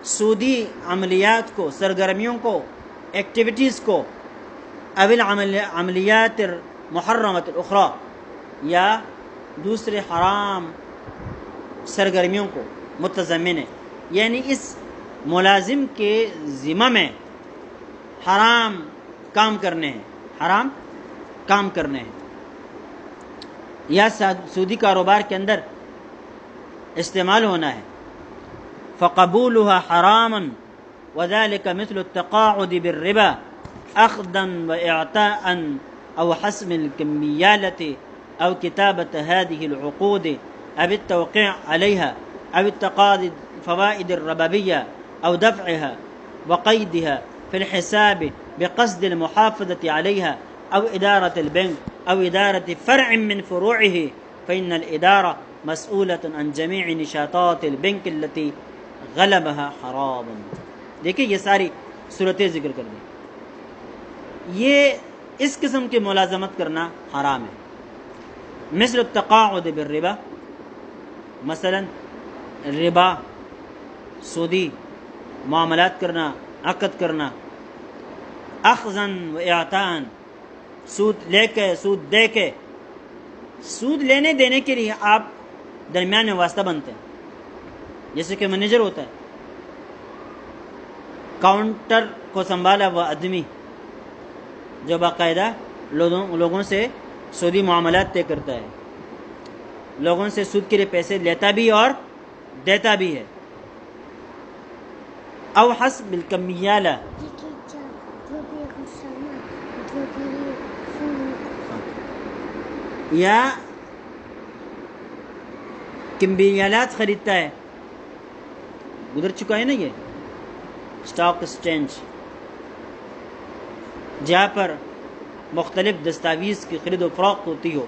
سودی عملیات کو، سرگرمیوں کو، ایکٹیویٹیز کو، او العملیات المحرمۃ الاخری، یا دوسرے حرام سرگرمیوں کو متضمن ہے. یعنی اس ملازم کے ذمہ میں حرام کام کرنے ہیں، حرام کام کرنے ہیں، یا سودی کاروبار کے اندر استعمال ہونا ہے. فقبولها حرام وذلك مثل التقاعد بالربا اخذا واعطاء او حسم الكميالة او كتابة هذه العقود او التوقيع عليها او التقاضي الفوائد الربوية او دفعها وقيدها في الحساب بقصد المحافظة عليها او إدارة البنك او إدارة فرع من فروعه فإن الإدارة مسؤولة عن جميع نشاطات البنك التي غلبها حرام. دیکھیں یہ ساری صورتیں ذکر کر دیں. یہ اس قسم کی ملازمت کرنا حرام ہے. مثل التقاعد بالربا، مثلا ربا، سودی معاملات کرنا، عقد کرنا. اخذا و اعطاء، سود لے کے، سود دے کے. سود لینے دینے کے لیے آپ درمیان میں واسطہ بنتے ہیں. جیسے کہ مینیجر ہوتا ہے، کاؤنٹر کو سنبھالا وہ آدمی جو باقاعدہ لوگوں سے سودی معاملات طے کرتا ہے، لوگوں سے سود کے لیے پیسے لیتا بھی اور دیتا بھی ہے. او حسب الکمیالہ، یا کمبیالات خریدتا ہے. گزر چکا ہے نا یہ اسٹاک ایکسچینج، جہاں پر مختلف دستاویز کی خرید و فروخت ہوتی ہو.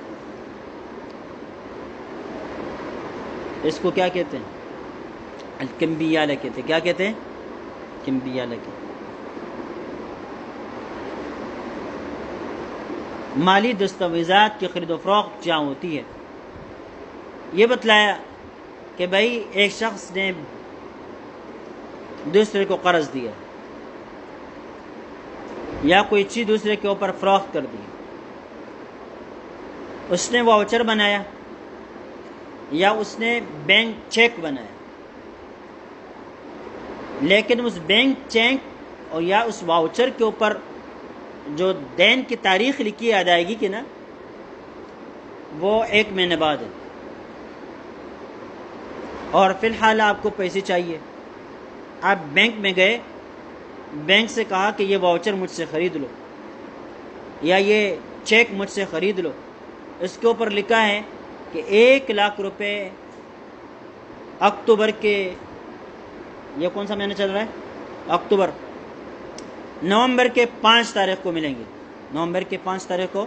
اس کو کیا کہتے ہیں؟ الکمبیالہ کہتے ہیں. کیا کہتے ہیں؟ کمبیالہ کہتے ہیں. مالی دستاویزات کی خرید و فروخت جہاں ہوتی ہے. یہ بتلایا کہ بھائی ایک شخص نے دوسرے کو قرض دیا یا کوئی چیز دوسرے کے اوپر فروخت کر دی، اس نے واؤچر بنایا یا اس نے بینک چیک بنایا، لیکن اس بینک چیک اور یا اس واؤچر کے اوپر جو دین کی تاریخ لکھی ہے ادائیگی کی نا، وہ 1 مہینے بعد ہے، اور فی الحال آپ کو پیسے چاہیے. آپ بینک میں گئے، بینک سے کہا کہ یہ واؤچر مجھ سے خرید لو یا یہ چیک مجھ سے خرید لو. اس کے اوپر لکھا ہے کہ 1 لاکھ روپے اکتوبر کے، یہ کون سا مہینہ چل رہا ہے؟ اکتوبر، نومبر کے 5 تاریخ کو ملیں گے. نومبر کے 5 تاریخ کو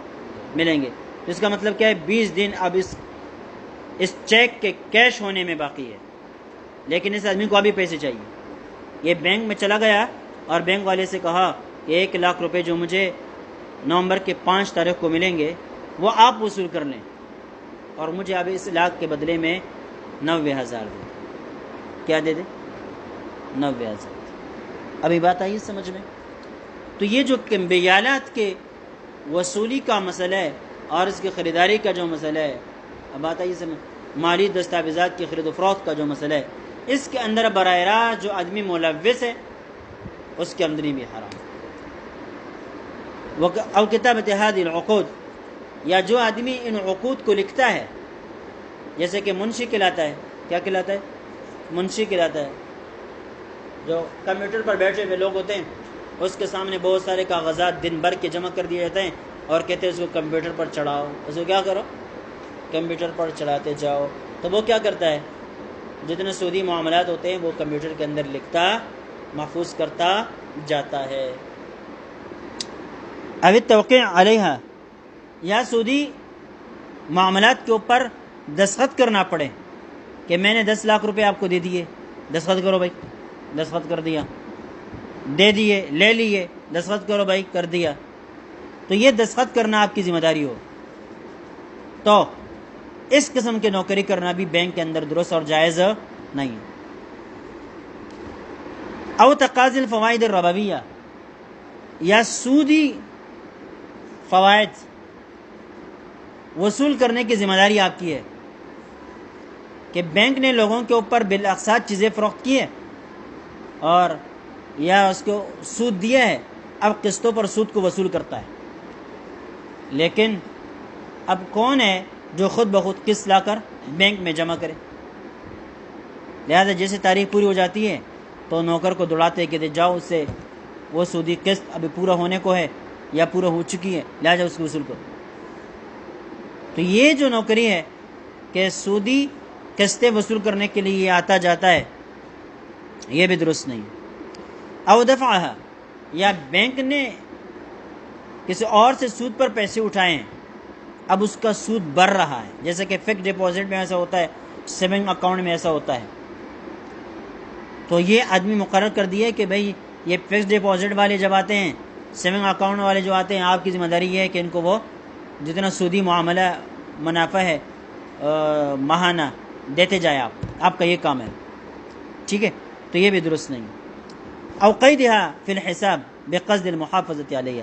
ملیں گے. اس کا مطلب کیا ہے؟ 20 دن اب اس چیک کے کیش ہونے میں باقی ہے، لیکن اس آدمی کو ابھی پیسے چاہیے. یہ بینک میں چلا گیا اور بینک والے سے کہا کہ 1 لاکھ روپے جو مجھے نومبر کے 5 تاریخ کو ملیں گے وہ آپ وصول کر لیں، اور مجھے اب اس لاکھ کے بدلے میں 90,000 دے. کیا دے دے؟ 90,000. ابھی بات آئی سمجھ میں؟ تو یہ جو کمبیالات کے وصولی کا مسئلہ ہے اور اس کی خریداری کا جو مسئلہ ہے، اب بات آئی سمجھ، مالی دستاویزات کی خرید و فروخت کا جو مسئلہ ہے، اس کے اندر براہ راست جو آدمی ملوث ہے اس کی آمدنی بھی حرام. او کتابت هذه العقود، یا جو آدمی ان عقود کو لکھتا ہے، جیسے کہ منشی کہلاتا ہے. کیا کہلاتا ہے؟ منشی کہلاتا ہے. جو کمپیوٹر پر بیٹھے ہوئے لوگ ہوتے ہیں، اس کے سامنے بہت سارے کاغذات دن بھر کے جمع کر دیے جاتے ہیں اور کہتے ہیں اس کو کمپیوٹر پر چڑھاؤ. اس کو کیا کرو؟ کمپیوٹر پر چڑھاتے جاؤ. تو وہ کیا کرتا ہے؟ جتنے سودی معاملات ہوتے ہیں وہ کمپیوٹر کے اندر لکھتا، محفوظ کرتا جاتا ہے. اب التوقيع علیہ، یا سودی معاملات کے اوپر دستخط کرنا پڑے کہ میں نے 10 لاکھ روپے آپ کو دے دیے، دستخط کرو بھائی، دستخط کر دیا، دے دیے، لے لیے، دستخط کرو بھائی، کر دیا، تو یہ دستخط کرنا آپ کی ذمہ داری ہو، تو اس قسم کے نوکری کرنا بھی بینک کے اندر درست اور جائز نہیں ہے۔ او تقاضی الفوائد الربویہ، یا سودی فوائد وصول کرنے کی ذمہ داری آپ کی ہے کہ بینک نے لوگوں کے اوپر بالاقساط چیزیں فروخت کی ہے اور یا اس کو سود دیا ہے، اب قسطوں پر سود کو وصول کرتا ہے، لیکن اب کون ہے جو خود بخود قسط لا کر بینک میں جمع کرے؟ لہذا جیسے تاریخ پوری ہو جاتی ہے تو نوکر کو دوڑاتے کہ جاؤ اس سے وہ سودی قسط ابھی پورا ہونے کو ہے یا پورا ہو چکی ہے، لہذا اس کو وصول کرو۔ تو یہ جو نوکری ہے کہ سودی قسطیں وصول کرنے کے لیے یہ آتا جاتا ہے، یہ بھی درست نہیں۔ او دفعہ، یا بینک نے کسی اور سے سود پر پیسے اٹھائے ہیں، اب اس کا سود بڑھ رہا ہے، جیسے کہ فکس ڈپازٹ میں ایسا ہوتا ہے، سیونگ اکاؤنٹ میں ایسا ہوتا ہے، تو یہ آدمی مقرر کر دیا کہ بھئی یہ فکس ڈپازٹ والے جب آتے ہیں، سیونگ اکاؤنٹ والے جو آتے ہیں، آپ کی ذمہ داری یہ ہے کہ ان کو وہ جتنا سودی معاملہ منافع ہے ماہانہ دیتے جائے، آپ کا یہ کام ہے، ٹھیک ہے، تو یہ بھی درست نہیں۔ او قیدھا فی الحساب بقصد المحافظۃ علیہ،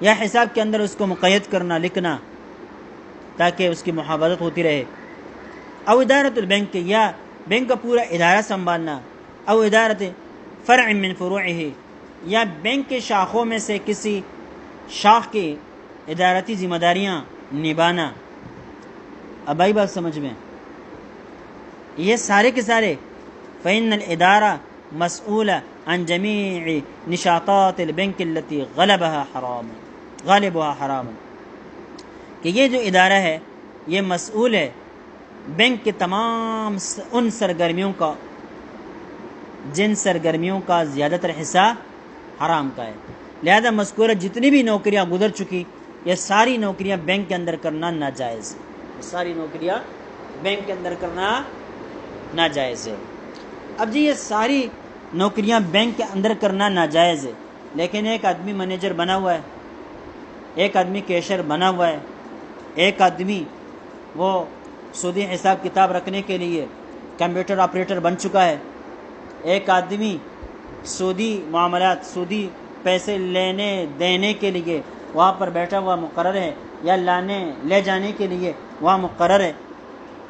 یا حساب کے اندر اس کو مقید کرنا، لکھنا تاکہ اس کی محافظت ہوتی رہے۔ او ادارۃ البینک، یا بینک کا پورا ادارہ سنبھالنا، او ادارت فرع من فروعہ، یا بینک کے شاخوں میں سے کسی شاخ کی ادارتی ذمہ داریاں نبھانا۔ اب آئی بات سمجھ میں، یہ سارے کے سارے فإن الادارہ مسئولہ عن جمیع نشاطات البنک التي غالبها حرام، کہ یہ جو ادارہ ہے یہ مسئول ہے بینک کے تمام ان سرگرمیوں کا جن سرگرمیوں کا زیادہ تر حصہ حرام کا ہے، لہذا مذکورہ جتنی بھی نوکریاں گزر چکی یہ ساری نوکریاں بینک کے اندر کرنا ناجائز ہے، ساری نوکریاں بینک کے اندر کرنا ناجائز ہے۔ اب جی یہ ساری نوکریاں بینک کے اندر کرنا ناجائز ہے، لیکن ایک آدمی مینیجر بنا ہوا ہے، ایک آدمی کیشر بنا ہوا ہے، ایک آدمی وہ سودی حساب کتاب رکھنے کے لیے کمپیوٹر آپریٹر بن چکا ہے، ایک آدمی سودی معاملات، سودی پیسے لینے دینے کے لیے وہاں پر بیٹھا ہوا مقرر ہے، یا لانے لے جانے کے لیے وہاں مقرر ہے،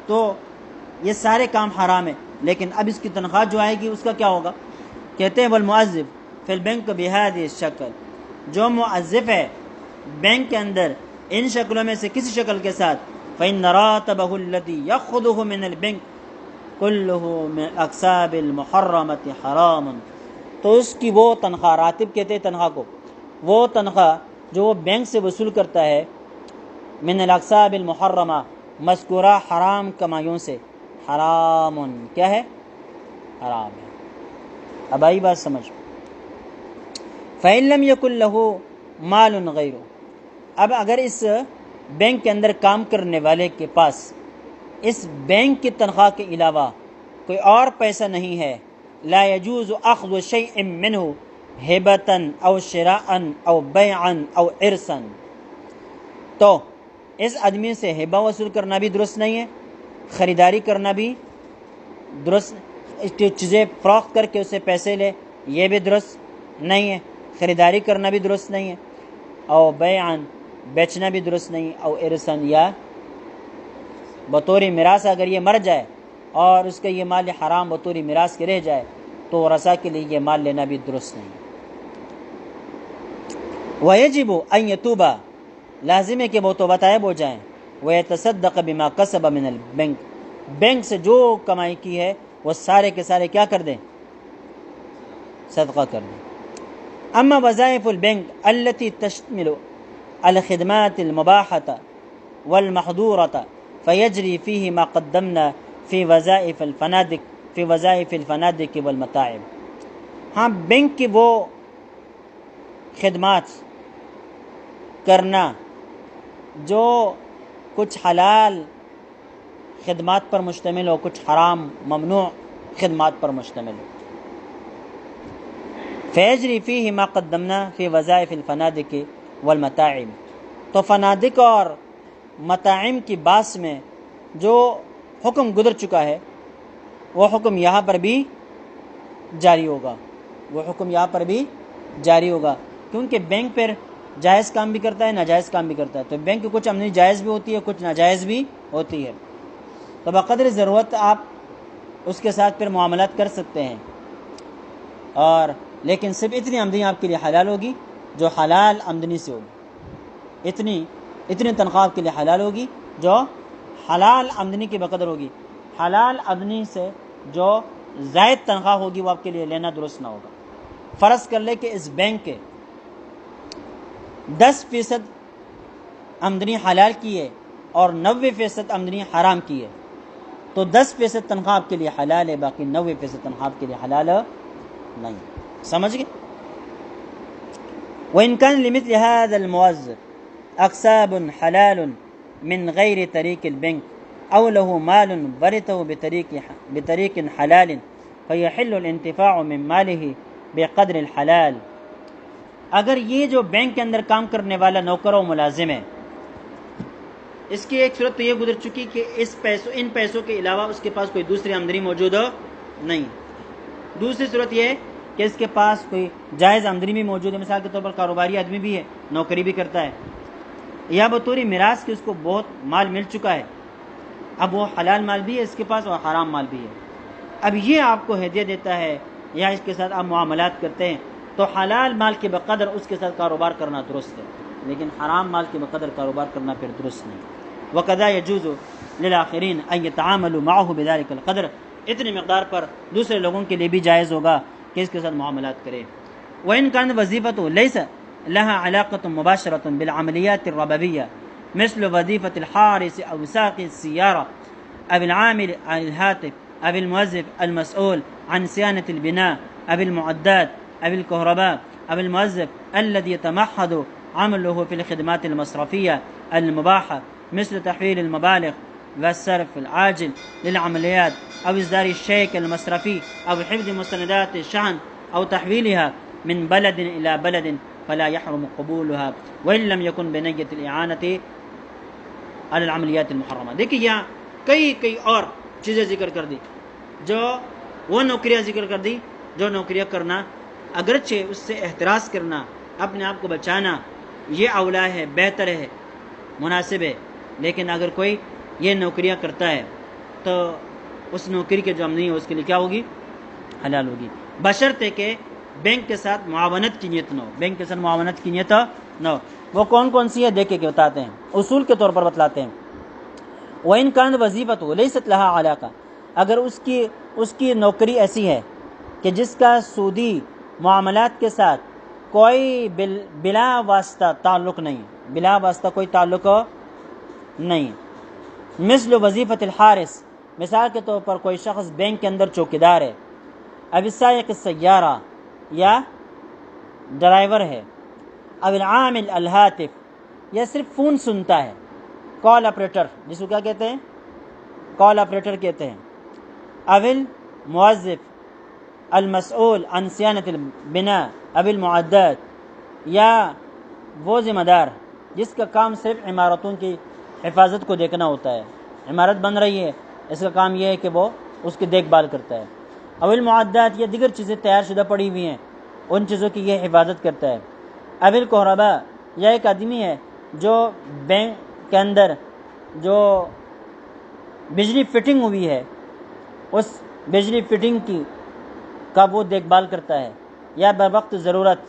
تو یہ سارے کام حرام ہیں، لیکن اب اس کی تنخواہ جو آئے گی اس کا کیا ہوگا؟ کہتے ہیں والموظف فی البینک بہذه الشکل، جو موظف ہے بینک کے اندر ان شکلوں میں سے کسی شکل کے ساتھ، فإن راتبه الذي يأخذه من البنك كله من الاقساب المحرمة حرام، تو اس کی وہ تنخواہ، راتب کہتے ہیں تنخواہ کو، وہ تنخواہ جو وہ بینک سے وصول کرتا ہے، من الاقساب المحرمہ، مذکورہ حرام کمائیوں سے، حرام کیا ہے؟ حرام ہے۔ اب آئی بات سمجھ۔ فإن لم يكن له مال غیرہ، اب اگر اس بینک کے اندر کام کرنے والے کے پاس اس بینک کی تنخواہ کے علاوہ کوئی اور پیسہ نہیں ہے، لا يجوز اخذ شيء منه ہبة او شراء او بیعا او ارثا، تو اس آدمی سے ہبہ وصول کرنا بھی درست نہیں ہے، خریداری کرنا بھی درست، چیزیں فروخت کر کے اسے پیسے لے یہ بھی درست نہیں ہے، خریداری کرنا بھی درست نہیں ہے، او بیعا بیچنا بھی درست نہیں، او ارثاً یا بطور میراث اگر یہ مر جائے اور اس کا یہ مال حرام بطور میراث کے رہ جائے تو ورثہ کے لیے یہ مال لینا بھی درست نہیں۔ وَيَجِبُ أَن يَتُوبَ، لازم ہے کہ وہ توبہ طائب ہو جائیں، وَيَتَصَدَّقَ بِمَا كَسَبَ مِنَ الْبَنْک، بینک سے جو کمائی کی ہے وہ سارے کے سارے کیا کر دیں؟ صدقہ کر دیں۔ اما وظائف البنک التي تشمل الخدمات المباحة والمحظورة فيجري فيه ما قدمنا في وظائف الفنادق والمطاعم، ہاں بینک کی وہ خدمات کرنا جو کچھ حلال خدمات پر مشتمل ہو، کچھ حرام ممنوع خدمات پر مشتمل ہو۔ فیجری فیہ ما قدمنا فی وظائف الفنادق والمطاعم، تو فنادق اور مطاعم کی باس میں جو حکم گزر چکا ہے وہ حکم یہاں پر بھی جاری ہوگا، وہ حکم یہاں پر بھی جاری ہوگا، کیونکہ بینک پر جائز کام بھی کرتا ہے، ناجائز کام بھی کرتا ہے، تو بینک کچھ عملی جائز بھی ہوتی ہے، کچھ ناجائز بھی ہوتی ہے، تو بقدر ضرورت آپ اس کے ساتھ پھر معاملات کر سکتے ہیں، اور لیکن صرف اتنی آمدنی آپ کے لیے حلال ہوگی جو حلال آمدنی سے ہوگی، اتنی تنخواہ آپ کے لیے حلال ہوگی جو حلال آمدنی کی بقدر ہوگی۔ حلال آمدنی سے جو زائد تنخواہ ہوگی وہ آپ کے لیے لینا درست نہ ہوگا۔ فرض کر لے کہ اس بینک کے 10% آمدنی حلال کی ہے اور 90% آمدنی حرام کی ہے، تو 10% تنخواہ آپ کے لیے حلال ہے، باقی 90% تنخواہ آپ کے لیے حلال نہیں۔ سمجھ گئے؟ وَإِنْ كَانَ لِمِثْلِ هَذَا الْمُوَظِّفِ أَكْسَابٌ حَلَالٌ مِنْ غَيْرِ طَرِيقِ الْبَنْكِ أَوْ لَهُ مَالٌ وَرِثَهُ بِطَرِيقٍ حَلَالٍ فَيَحِلُّ الْانْتِفَاعُ مِنْ مَالِهِ بِقَدْرِ الْحَلَال۔ اگر یہ جو بینک کے اندر کام کرنے والا نوکر و ملازم ہے، اس کی ایک صورت تو یہ گزر چکی کہ ان پیسوں کے علاوہ اس کے پاس کوئی دوسری آمدنی موجود نہیں، دوسری صورت یہ ہے کہ اس کے پاس کوئی جائز آمدنی بھی موجود ہے، مثال کے طور پر کاروباری آدمی بھی ہے، نوکری بھی کرتا ہے، یا بطور میراث کے اس کو بہت مال مل چکا ہے، اب وہ حلال مال بھی ہے اس کے پاس اور حرام مال بھی ہے، اب یہ آپ کو ہدیہ دیتا ہے یا اس کے ساتھ آپ معاملات کرتے ہیں، تو حلال مال کے بقدر اس کے ساتھ کاروبار کرنا درست ہے، لیکن حرام مال کے بقدر کاروبار کرنا پھر درست نہیں۔ وَقَذَا يَجُوزُ لِلْآخِرِينَ أَن يَتَعَامَلُوا مَعَهُ بِذَلِكَ الْقَدْرِ، اتنی مقدار پر دوسرے لوگوں کے لیے بھی جائز ہوگا کہ اس کے ساتھ معاملات کرے۔ وَإِنْ كَانَتْ وَظِيفَتُهُ لَيْسَ لَهَا عَلَاقَةٌ مُبَاشِرَةٌ بِالْعَمَلِيَّاتِ الرَّبَوِيَّةِ مثل وظيفة الحارس أو ساقي السيارة أو العامل على الهاتف أو الموظف المسؤول عن صيانة البناء أو المعدات أو الكهرباء أو الموظف الذي يتمحض عمله في الخدمات المصرفية المباحة مثل تحويل المبالغ والصرف العاجل للعمليات أو إصدار الشيك المصرفي أو حفظ مستندات الشحن أو تحويلها من بلد إلى بلد فلا يحرم قبولها وإن لم يكن بنية الإعانة على العمليات المحرمة۔ دیکھیے یہاں کئی اور چیزیں ذکر کر دی، جو وہ نوکریاں ذکر کر دی جو نوکریاں کرنا، اگرچہ اس سے احتراز کرنا، اپنے آپ کو بچانا یہ اولا ہے، بہتر ہے، مناسب ہے، لیکن اگر کوئی یہ نوکریاں کرتا ہے تو اس نوکری کے جو آمدنی ہے اس کے لیے کیا ہوگی؟ حلال ہوگی، بشرطے کہ بینک کے ساتھ معاونت کی نیت نہ ہو، بینک کے ساتھ معاونت کی نیت نہ ہو۔ وہ کون سی ہے دیکھے کہ بتاتے ہیں، اصول کے طور پر بتلاتے ہیں۔ وَإِنْ كَانَتْ وَظِيفَتُهُ لَيْسَتْ لَهَا عَلَاقَةٌ، اگر اس کی نوکری ایسی ہے کہ جس کا سودی معاملات کے ساتھ کوئی بلا واسطہ تعلق نہیں، بلا واسطہ کوئی تعلق نہیں، مثل وظیفۃ الحارس، مثال کے طور پر کوئی شخص بینک کے اندر چوکیدار ہے، اب سائق السیارہ یا ڈرائیور ہے، اب العامل الہاتف یا صرف فون سنتا ہے، کال آپریٹر جس کو کیا کہتے ہیں؟ کال آپریٹر کہتے ہیں، اب الموظف المسؤول عن صیانت البناء اب المعدات، یا وہ ذمہ دار جس کا کام صرف عمارتوں کی حفاظت کو دیکھنا ہوتا ہے، عمارت بن رہی ہے اس کا کام یہ ہے کہ وہ اس کی دیکھ بھال کرتا ہے، اب المعدات یا دیگر چیزیں تیار شدہ پڑی ہوئی ہیں ان چیزوں کی یہ حفاظت کرتا ہے، اب الکہرباء یا ایک آدمی ہے جو بینک کے اندر جو بجلی فٹنگ ہوئی ہے اس بجلی فٹنگ کی کا وہ دیکھ بھال کرتا ہے، یا بر وقت ضرورت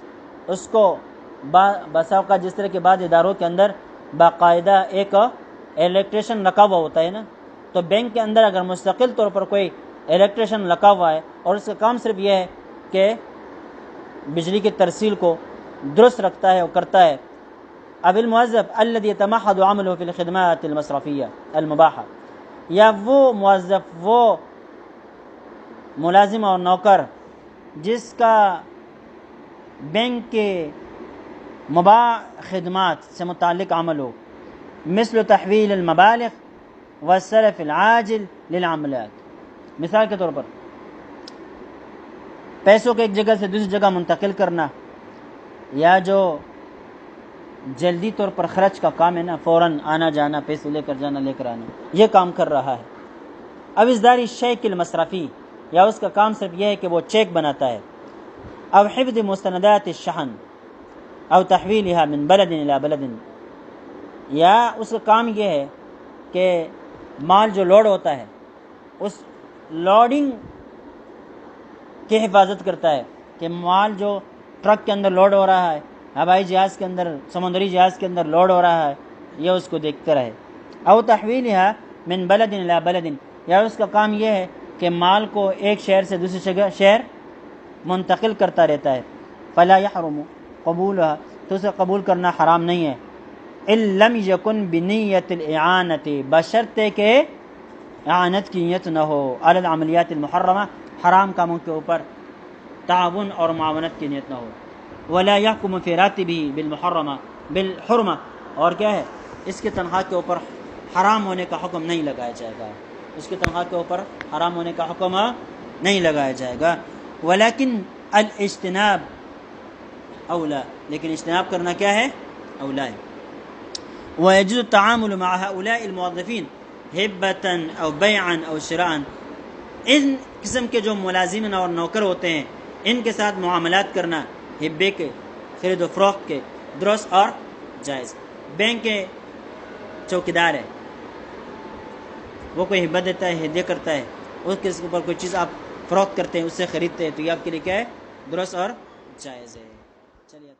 اس کو بسا اوقات جس طرح کے بعض اداروں کے اندر باقاعدہ ایک الیکٹریشن رکھا ہوا ہوتا ہے نا، تو بینک کے اندر اگر مستقل طور پر کوئی الیکٹریشن رکھا ہوا ہے اور اس کا کام صرف یہ ہے کہ بجلی کی ترسیل کو درست رکھتا ہے اور کرتا ہے، اب الموظف الذي يتمحض عمله في الخدمات المصرفية المباحة، یا وہ موظف، وہ ملازم اور نوکر جس کا بینک کے مباح خدمات سے متعلق عمل ہو، مثل تحویل المبالغ والصرف العاجل للعملیات، مثال کے طور پر پیسوں کو ایک جگہ سے دوسری جگہ منتقل کرنا، یا جو جلدی طور پر خرچ کا کام ہے نا، فوراً آنا جانا، پیسے لے کر جانا لے کر آنا، یہ کام کر رہا ہے۔ اب اصداری الشیک المصرفی، یا اس کا کام صرف یہ ہے کہ وہ چیک بناتا ہے، او حفظ مستندات الشحن او تحویلها من بلد الى بلد، یا اس کا کام یہ ہے کہ مال جو لوڈ ہوتا ہے اس لوڈنگ کی حفاظت کرتا ہے، کہ مال جو ٹرک کے اندر لوڈ ہو رہا ہے، ہوائی جہاز کے اندر، سمندری جہاز کے اندر لوڈ ہو رہا ہے، یہ اس کو دیکھتا رہے۔ او تحویلها من بلد الى بلد، یا اس کا کام یہ ہے کہ مال کو ایک شہر سے دوسری شہر منتقل کرتا رہتا ہے۔ فلا يحرم قبولها، تو اسے قبول کرنا حرام نہیں ہے، ان لم یکن بنیت الاعانت، بشرطے کہ اعانت کی نیت نہ ہو، علی العملیات المحرمہ، حرام کاموں کے اوپر تعاون اور معاونت کی نیت نہ ہو۔ ولا يحكم في راتبه بالمحرمہ بالحرمہ، اور کیا ہے، اس کی تنخواہ کے اوپر حرام ہونے کا حکم نہیں لگایا جائے گا، اس کی تنخواہ کے اوپر حرام ہونے کا حکم نہیں لگایا جائے گا۔ ولیکن الاجتناب اولا، لیکن اجتناب کرنا کیا ہے، اولا ہے۔ ويجوز التعامل مع هؤلاء الموظفين هبة او بيعا او شراء، ان قسم کے جو ملازمین اور نوکر ہوتے ہیں ان کے ساتھ معاملات کرنا ہبے کے، خرید و فروخت کے، درست اور جائز۔ بینک کے چوکیدار ہے، وہ کوئی ہبہ دیتا ہے، ہدیہ کرتا ہے، اس کے اوپر کوئی چیز آپ فروخت کرتے ہیں، اس سے خریدتے ہیں، تو یہ آپ کے لیے کیا ہے، درست اور جائز ہے۔ چلیے